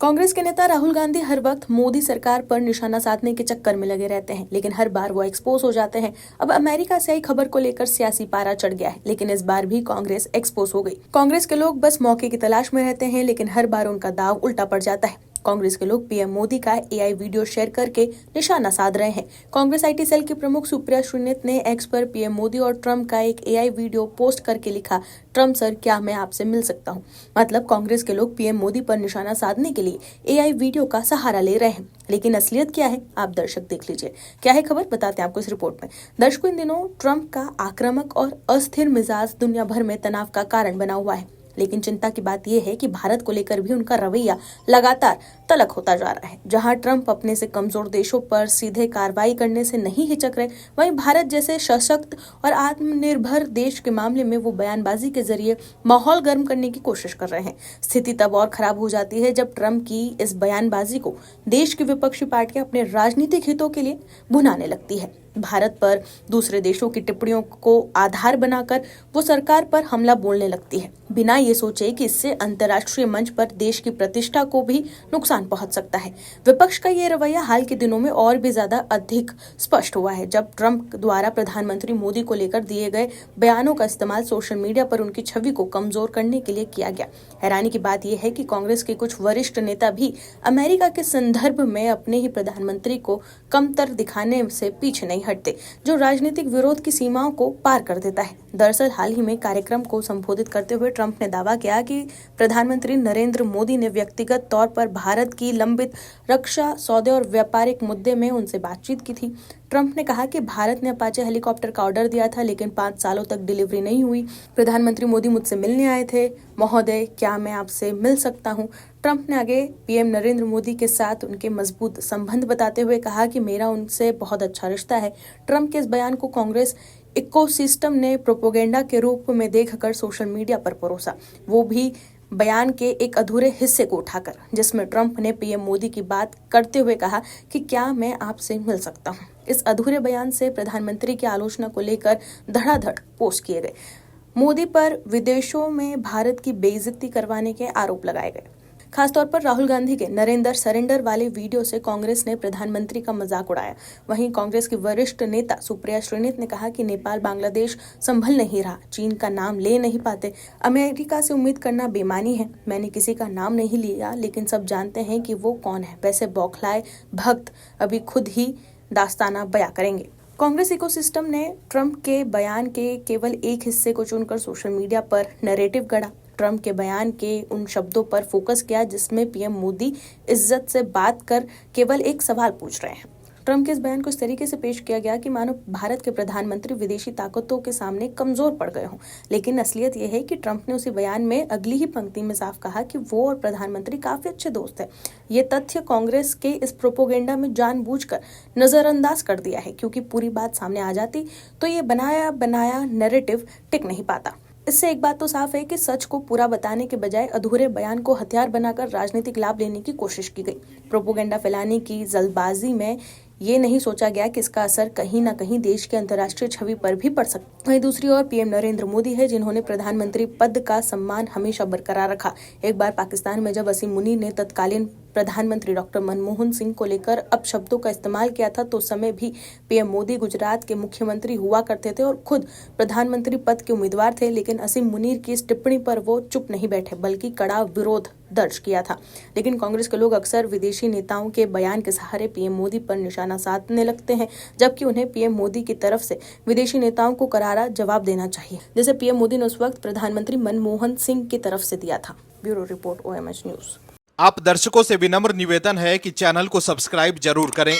कांग्रेस के नेता राहुल गांधी हर वक्त मोदी सरकार पर निशाना साधने के चक्कर में लगे रहते हैं, लेकिन हर बार वो एक्सपोज हो जाते हैं। अब अमेरिका से आई खबर को लेकर सियासी पारा चढ़ गया है, लेकिन इस बार भी कांग्रेस एक्सपोज हो गई। कांग्रेस के लोग बस मौके की तलाश में रहते हैं, लेकिन हर बार उनका दाव उल्टा पड़ जाता है। कांग्रेस के लोग पीएम मोदी का एआई वीडियो शेयर करके निशाना साध रहे हैं। कांग्रेस आईटी सेल की प्रमुख सुप्रिया श्रीनेत ने एक्स पर पीएम मोदी और ट्रंप का एक एआई वीडियो पोस्ट करके लिखा, ट्रंप सर क्या मैं आपसे मिल सकता हूं। मतलब कांग्रेस के लोग पीएम मोदी पर निशाना साधने के लिए एआई वीडियो का सहारा ले रहे हैं, लेकिन असलियत क्या है आप दर्शक देख लीजिए। क्या है खबर, बताते हैं आपको इस रिपोर्ट में। दर्शकों, इन दिनों ट्रंप का आक्रामक और अस्थिर मिजाज दुनिया भर में तनाव का कारण बना हुआ है, लेकिन चिंता की बात यह है कि भारत को लेकर भी उनका रवैया लगातार तल्ख होता जा रहा है। जहां ट्रंप अपने से कमजोर देशों पर सीधे कार्रवाई करने से नहीं हिचक रहे, वहीं भारत जैसे सशक्त और आत्मनिर्भर देश के मामले में वो बयानबाजी के जरिए माहौल गर्म करने की कोशिश कर रहे हैं। स्थिति तब और खराब हो जाती है जब ट्रंप की इस बयानबाजी को देश की विपक्षी पार्टियां अपने राजनीतिक हितों के लिए भुनाने लगती है। भारत पर दूसरे देशों की टिप्पणियों को आधार बनाकर वो सरकार पर हमला बोलने लगती है, बिना ये सोचे कि इससे अंतर्राष्ट्रीय मंच पर देश की प्रतिष्ठा को भी नुकसान पहुंच सकता है। विपक्ष का ये रवैया हाल के दिनों में और भी ज्यादा अधिक स्पष्ट हुआ है, जब ट्रंप द्वारा प्रधानमंत्री मोदी को लेकर दिए गए बयानों का इस्तेमाल सोशल मीडिया पर उनकी छवि को कमजोर करने के लिए किया गया। हैरानी की बात यह है कि कांग्रेस के कुछ वरिष्ठ नेता भी अमेरिका के संदर्भ में अपने ही प्रधानमंत्री को कमतर दिखाने से पीछे नहीं हटते, जो राजनीतिक विरोध की सीमाओं को पार कर देता है। दरअसल हाल ही में कार्यक्रम को संबोधित करते हुए ट्रंप ने दावा किया कि प्रधानमंत्री नरेंद्र मोदी ने व्यक्तिगत तौर पर भारत की लंबित रक्षा, सौदे और व्यापारिक मुद्दे में उनसे बातचीत की थी। ट्रंप ने कहा कि भारत ने अपाचे हेलीकॉप्टर का ऑर्डर दिया था, लेकिन 5 सालों तक डिलीवरी नहीं हुई। प्रधानमंत्री मोदी मुझसे मिलने आए थे। महोदय, क्या मैं आपसे मिल सकता हूं? ट्रंप ने आगे पीएम नरेंद्र मोदी के साथ उनके मजबूत संबंध बताते हुए कहा कि मेरा उनसे बहुत अच्छा रिश्ता है। ट्रंप के इस बयान को कांग्रेस इकोसिस्टम ने प्रोपेगेंडा के रूप में देखकर सोशल मीडिया पर परोसा, वो भी बयान के एक अधूरे हिस्से को उठाकर, जिसमें ट्रंप ने पीएम मोदी की बात करते हुए कहा कि क्या मैं आपसे मिल सकता हूं। इस अधूरे बयान से प्रधानमंत्री की आलोचना को लेकर धड़ाधड़ पोस्ट किए गए। मोदी पर विदेशों में भारत की बेइज्जती करवाने के आरोप लगाए गए। खासतौर पर राहुल गांधी के नरेंद्र सरेंडर वाले वीडियो से कांग्रेस ने प्रधानमंत्री का मजाक उड़ाया। वहीं कांग्रेस की वरिष्ठ नेता सुप्रिया श्रीनेत ने कहा कि नेपाल बांग्लादेश संभल नहीं रहा, चीन का नाम ले नहीं पाते, अमेरिका से उम्मीद करना बेईमानी है। मैंने किसी का नाम नहीं लिया, लेकिन सब जानते हैं कि वो कौन है। वैसे बौखलाए भक्त अभी खुद ही दास्ताना बयां करेंगे। कांग्रेस इकोसिस्टम ने ट्रंप के बयान के केवल एक हिस्से को चुनकर सोशल मीडिया पर नैरेटिव गढ़ा। ट्रंप के बयान के उन शब्दों पर फोकस किया जिसमें पीएम मोदी इज्जत से बात कर केवल एक सवाल पूछ रहे हैं। ट्रंप के इस बयान को इस तरीके से पेश किया गया कि मानो भारत के प्रधानमंत्री विदेशी ताकतों के सामने कमजोर पड़ गए हों, लेकिन असलियत यह है कि ट्रंप ने उसी बयान में अगली ही पंक्ति में साफ कहा कि वो और प्रधानमंत्री काफी अच्छे दोस्त हैं। ये तथ्य कांग्रेस के इस प्रोपेगेंडा में जानबूझकर नजरअंदाज कर दिया है, क्योंकि पूरी बात सामने आ जाती तो ये बनाया बनाया नैरेटिव टिक नहीं पाता। इससे एक बात तो साफ है कि सच को पूरा बताने के बजाय अधूरे बयान को हथियार बनाकर राजनीतिक लाभ लेने की कोशिश की गई। प्रोपेगेंडा फैलाने की जल्दबाजी में ये नहीं सोचा गया कि इसका असर कहीं न कहीं देश के अंतर्राष्ट्रीय छवि पर भी पड़ सकता है। वहीं दूसरी ओर पीएम नरेंद्र मोदी है, जिन्होंने प्रधानमंत्री पद का सम्मान हमेशा बरकरार रखा। एक बार पाकिस्तान में जब असीम मुनीर ने तत्कालीन प्रधानमंत्री डॉक्टर मनमोहन सिंह को लेकर अपशब्दों का इस्तेमाल किया था, तो उस समय भी पीएम मोदी गुजरात के मुख्यमंत्री हुआ करते थे और खुद प्रधानमंत्री पद के उम्मीदवार थे, लेकिन असीम मुनीर की इस टिप्पणी पर वो चुप नहीं बैठे, बल्कि कड़ा विरोध दर्ज किया था। लेकिन कांग्रेस के लोग अक्सर विदेशी नेताओं के बयान के सहारे पीएम मोदी पर निशाना साधने लगते हैं, जबकि उन्हें पीएम मोदी की तरफ से विदेशी नेताओं को करारा जवाब देना चाहिए, जैसे पीएम मोदी ने उस वक्त प्रधानमंत्री मनमोहन सिंह की तरफ से दिया था। Bureau report, OMH news. आप दर्शकों से विनम्र निवेदन है कि चैनल को सब्सक्राइब जरूर करें